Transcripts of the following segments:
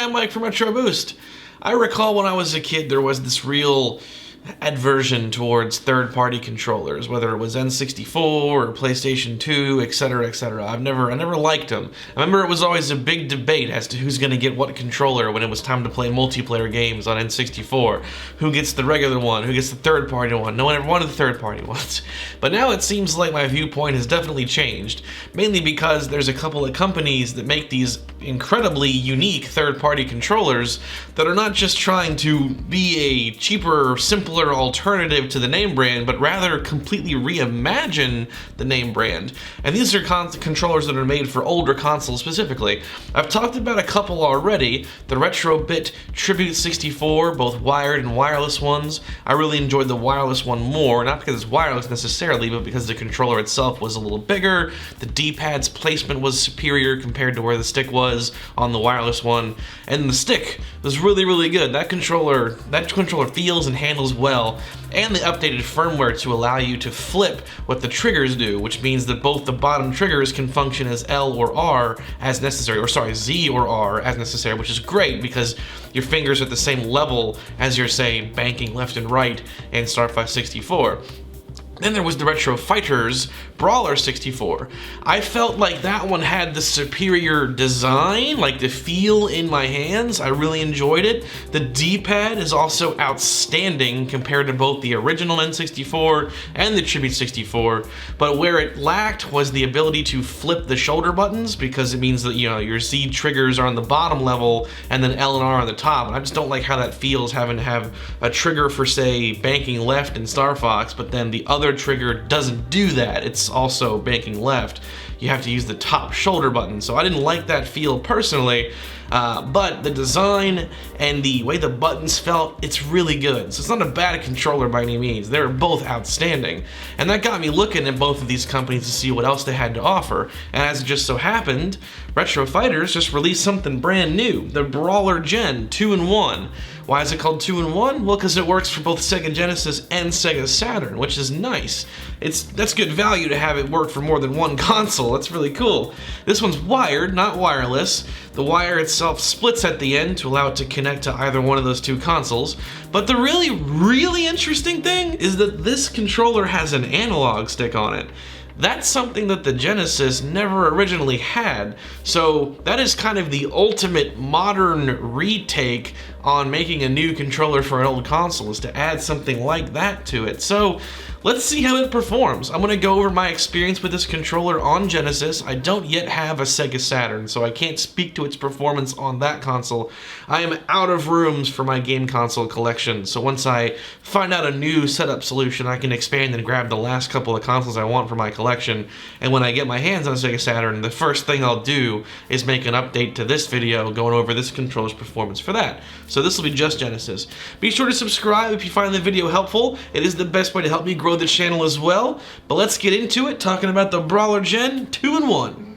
I'm Mike from Retro Boost. I recall when I was a kid there was this real aversion towards third-party controllers, whether it was N64 or PlayStation 2, etc., etc. I never liked them. I remember it was always a big debate as to who's going to get what controller when it was time to play multiplayer games on N64. Who gets the regular one? Who gets the third-party one? No one ever wanted the third-party ones. But now it seems like my viewpoint has definitely changed, mainly because there's a couple of companies that make these incredibly unique third-party controllers that are not just trying to be a cheaper, simpler alternative to the name brand, but rather completely reimagine the name brand. And these are controllers that are made for older consoles specifically. I've talked about a couple already, the Retrobit Tribute 64, both wired and wireless ones. I really enjoyed the wireless one more, not because it's wireless necessarily, but because the controller itself was a little bigger, the D-pad's placement was superior compared to where the stick was on the wireless one, and the stick was really, really good. That controller feels and handles well, and the updated firmware to allow you to flip what the triggers do, which means that both the bottom triggers can function as L or R as necessary, or sorry, Z or R as necessary, which is great because your fingers are at the same level as you're, say, banking left and right in Starfighter 64. Then there was the Retro Fighters Brawler 64. I felt like that one had the superior design, like the feel in my hands. I really enjoyed it. The D-pad is also outstanding compared to both the original N64 and the Tribute 64, but where it lacked was the ability to flip the shoulder buttons, because it means that, you know, your Z triggers are on the bottom level and then L and R on the top, and I just don't like how that feels, having to have a trigger for, say, banking left in Star Fox, but then the other trigger doesn't do that. It's also banking left. You have to use the top shoulder button. So I didn't like that feel personally, but the design and the way the buttons felt, it's really good. So it's not a bad controller by any means. They're both outstanding. And that got me looking at both of these companies to see what else they had to offer. And as it just so happened, Retro Fighters just released something brand new, the brawlerGEN 2-in-1. Why is it called 2-in-1? Well, because it works for both Sega Genesis and Sega Saturn, which is nice. That's good value to have it work for more than one console. That's really cool. This one's wired, not wireless. The wire itself splits at the end to allow it to connect to either one of those two consoles. But the really, really interesting thing is that this controller has an analog stick on it. That's something that the Genesis never originally had, so that is kind of the ultimate modern retake on making a new controller for an old console, is to add something like that to it. So let's see how it performs. I'm going to go over my experience with this controller on Genesis. I don't yet have a Sega Saturn, so I can't speak to its performance on that console. I am out of rooms for my game console collection, so once I find out a new setup solution, I can expand and grab the last couple of consoles I want for my collection. And when I get my hands on a Sega Saturn, the first thing I'll do is make an update to this video going over this controller's performance for that. So this will be just Genesis. Be sure to subscribe if you find the video helpful. It is the best way to help me grow the channel as well. But let's get into it, talking about the brawlerGEN 2-in-1.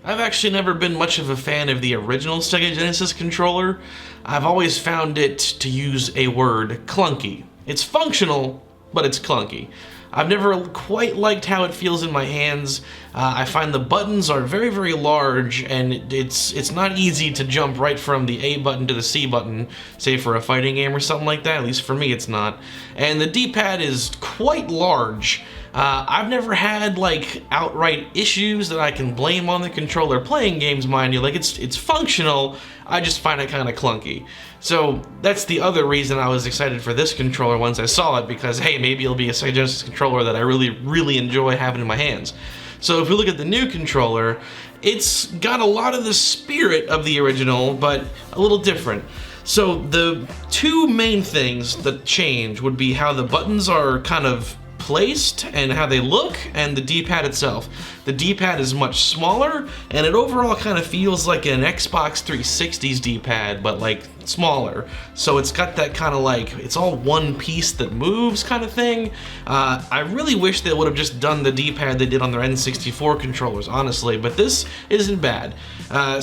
I've actually never been much of a fan of the original Sega Genesis controller. I've always found it, to use a word, clunky. It's functional, but it's clunky. I've never quite liked how it feels in my hands. I find the buttons are very, very large, and it's not easy to jump right from the A button to the C button, say for a fighting game or something like that. At least for me, it's not. And the D-pad is quite large. I've never had like outright issues that I can blame on the controller playing games, mind you. Like it's functional, I just find it kind of clunky. So that's the other reason I was excited for this controller once I saw it, because hey, maybe it'll be a Sega Genesis controller that I really, really enjoy having in my hands. So if we look at the new controller, it's got a lot of the spirit of the original, but a little different. So the two main things that change would be how the buttons are kind of placed and how they look, and the D-pad itself. The D-pad is much smaller, and it overall kind of feels like an Xbox 360's D-pad, but like smaller. So it's got that kind of like, it's all one piece that moves kind of thing. I really wish they would have just done the D-pad they did on their N64 controllers, honestly, but this isn't bad.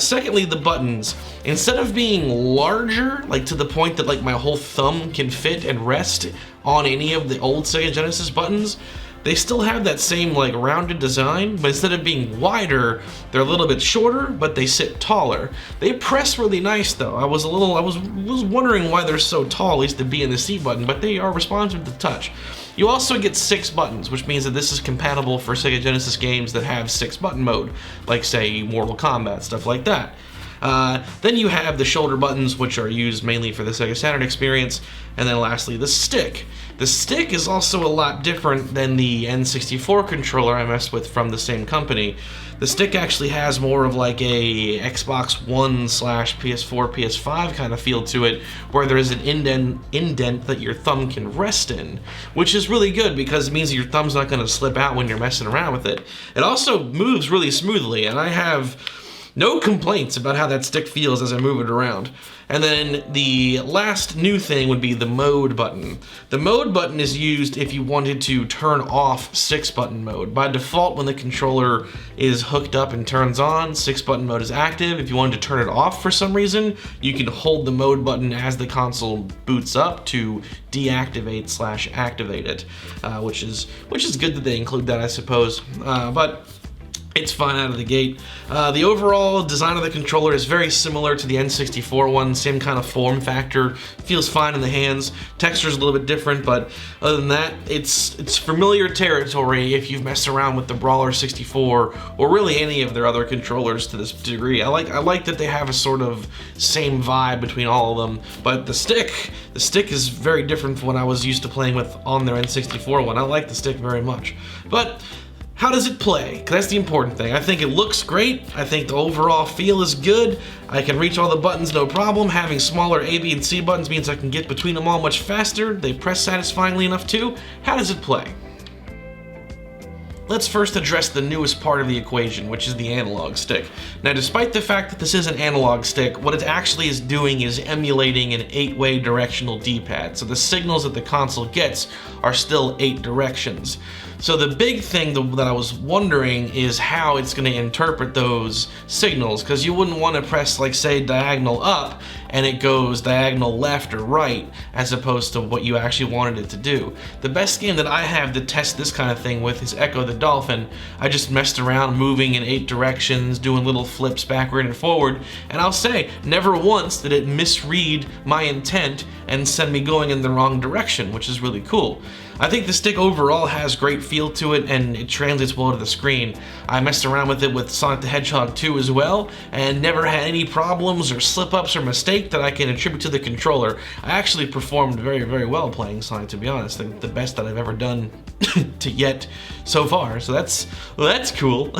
Secondly, the buttons. Instead of being larger, like to the point that like my whole thumb can fit and rest on any of the old Sega Genesis buttons, they still have that same like rounded design, but instead of being wider, they're a little bit shorter, but they sit taller. They press really nice though. I was wondering why they're so tall, at least the B and the C button, but they are responsive to touch. You also get 6 buttons, which means that this is compatible for Sega Genesis games that have 6-button mode, like say Mortal Kombat, stuff like that. Then you have the shoulder buttons, which are used mainly for the Sega Saturn experience, and then lastly the stick. The stick is also a lot different than the N64 controller I messed with from the same company. The stick actually has more of like a Xbox One / PS4, PS5 kind of feel to it, where there is an indent that your thumb can rest in, which is really good because it means that your thumb's not going to slip out when you're messing around with it. It also moves really smoothly, and I have no complaints about how that stick feels as I move it around. And then the last new thing would be the mode button. The mode button is used if you wanted to turn off 6-button mode. By default, when the controller is hooked up and turns on, 6-button mode is active. If you wanted to turn it off for some reason, you can hold the mode button as the console boots up to deactivate / activate it, which is good that they include that, I suppose. But it's fine out of the gate. The overall design of the controller is very similar to the N64 one, same kind of form factor, feels fine in the hands. Texture's a little bit different, but other than that, it's familiar territory if you've messed around with the Brawler 64 or really any of their other controllers to this degree. I like that they have a sort of same vibe between all of them, but the stick is very different from what I was used to playing with on their N64 one. I like the stick very much. But how does it play? 'Cause that's the important thing. I think it looks great. I think the overall feel is good. I can reach all the buttons no problem. Having smaller A, B, and C buttons means I can get between them all much faster. They press satisfyingly enough too. How does it play? Let's first address the newest part of the equation, which is the analog stick. Now, despite the fact that this is an analog stick, what it actually is doing is emulating an 8-way directional D-pad. So the signals that the console gets are still 8 directions. So the big thing that I was wondering is how it's going to interpret those signals, because you wouldn't want to press, like, say, diagonal up and it goes diagonal left or right as opposed to what you actually wanted it to do. The best game that I have to test this kind of thing with is Echo the Dolphin. I just messed around moving in 8 directions, doing little flips backward and forward, and I'll say, never once did it misread my intent and send me going in the wrong direction, which is really cool. I think the stick overall has great feel to it and it translates well to the screen. I messed around with it with Sonic the Hedgehog 2 as well and never had any problems or slip-ups or mistake that I can attribute to the controller. I actually performed very, very well playing Sonic, to be honest. The best that I've ever done to yet so far, so that's cool.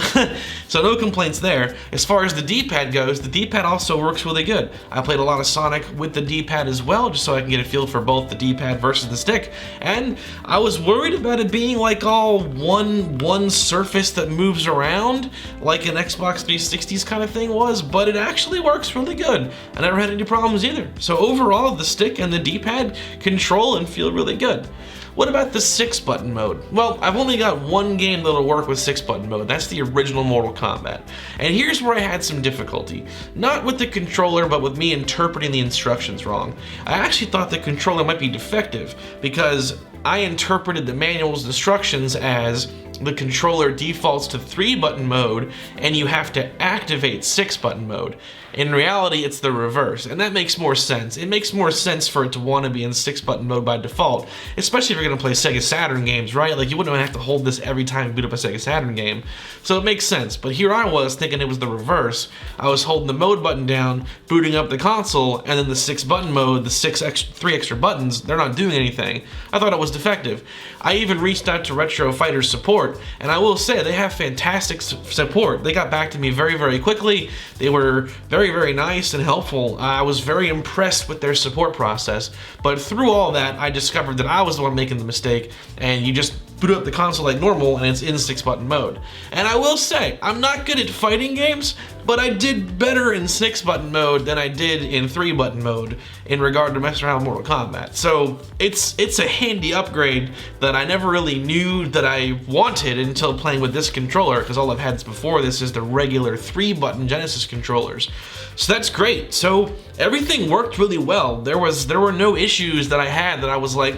So no complaints there. As far as the D-pad goes, the D-pad also works really good. I played a lot of Sonic with the D-pad as well, just so I can get a feel for both the D-pad versus the stick, and I was worried about it being like all one surface that moves around, like an Xbox 360's kind of thing was, but it actually works really good. I never had any problems either. So overall, the stick and the D-pad control and feel really good. What about the 6-button mode? Well, I've only got one game that'll work with 6-button mode. That's the original Mortal Kombat. And here's where I had some difficulty. Not with the controller, but with me interpreting the instructions wrong. I actually thought the controller might be defective because I interpreted the manual's instructions as the controller defaults to 3-button mode and you have to activate 6-button mode. In reality, it's the reverse, and that makes more sense. It makes more sense for it to want to be in 6-button mode by default, especially if you're going to play Sega Saturn games, right? Like, you wouldn't have to hold this every time you boot up a Sega Saturn game. So it makes sense, but here I was thinking it was the reverse. I was holding the mode button down, booting up the console, and then the 6-button mode, the 3 extra buttons, they're not doing anything. I thought it was defective. I even reached out to Retro Fighters support, and I will say they have fantastic support. They got back to me very, very quickly. They were very, very nice and helpful. I was very impressed with their support process, but through all that, I discovered that I was the one making the mistake, and you just boot up the console like normal, and it's in 6-button mode. And I will say, I'm not good at fighting games, but I did better in 6-button mode than I did in 3-button mode in regard to messing around with Mortal Kombat. So it's a handy upgrade that I never really knew that I wanted until playing with this controller, because all I've had before this is the regular 3-button Genesis controllers. So that's great. So everything worked really well. There were no issues that I had that I was like,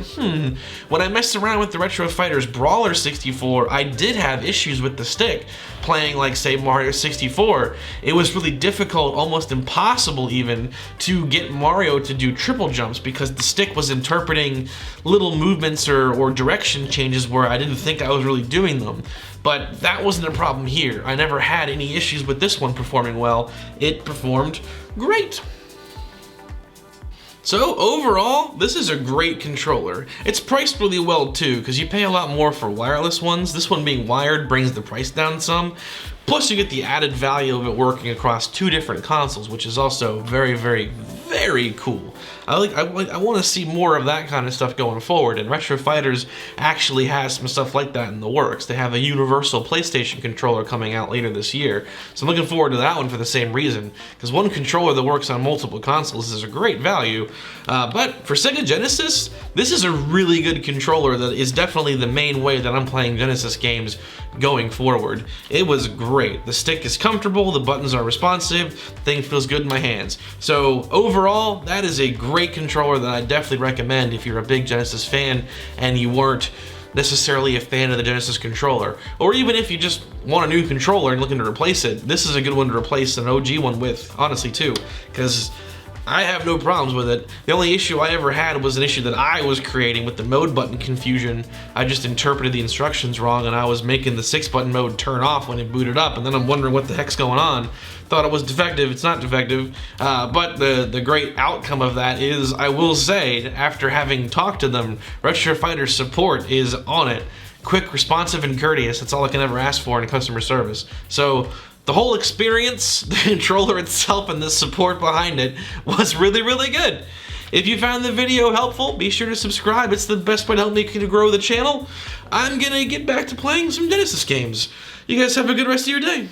when I messed around with the Retro Fighters Brawler 64, I did have issues with the stick. Playing like, say, Mario 64, it was really difficult, almost impossible even, to get Mario to do triple jumps because the stick was interpreting little movements or direction changes where I didn't think I was really doing them. But that wasn't a problem here. I never had any issues with this one performing well. It performed great. So overall, this is a great controller. It's priced really well too, because you pay a lot more for wireless ones. This one being wired brings the price down some. Plus you get the added value of it working across 2 different consoles, which is also very, very, very cool. I want to see more of that kind of stuff going forward, and Retro Fighters actually has some stuff like that in the works. They have a universal PlayStation controller coming out later this year, so I'm looking forward to that one for the same reason, because one controller that works on multiple consoles is a great value. But for Sega Genesis, this is a really good controller that is definitely the main way that I'm playing Genesis games going forward. It was great. The stick is comfortable, the buttons are responsive, the thing feels good in my hands. So overall, that is a great controller that I definitely recommend if you're a big Genesis fan and you weren't necessarily a fan of the Genesis controller. Or even if you just want a new controller and looking to replace it, this is a good one to replace an OG one with, honestly too, because I have no problems with it. The only issue I ever had was an issue that I was creating with the mode button confusion. I just interpreted the instructions wrong and I was making the 6-button mode turn off when it booted up, and then I'm wondering what the heck's going on. Thought it was defective, it's not defective. But the great outcome of that is, I will say, after having talked to them, Retro Fighter support is on it. Quick, responsive, and courteous, that's all I can ever ask for in customer service. So, the whole experience, the controller itself, and the support behind it was really, really good. If you found the video helpful, be sure to subscribe. It's the best way to help me grow the channel. I'm gonna get back to playing some Genesis games. You guys have a good rest of your day.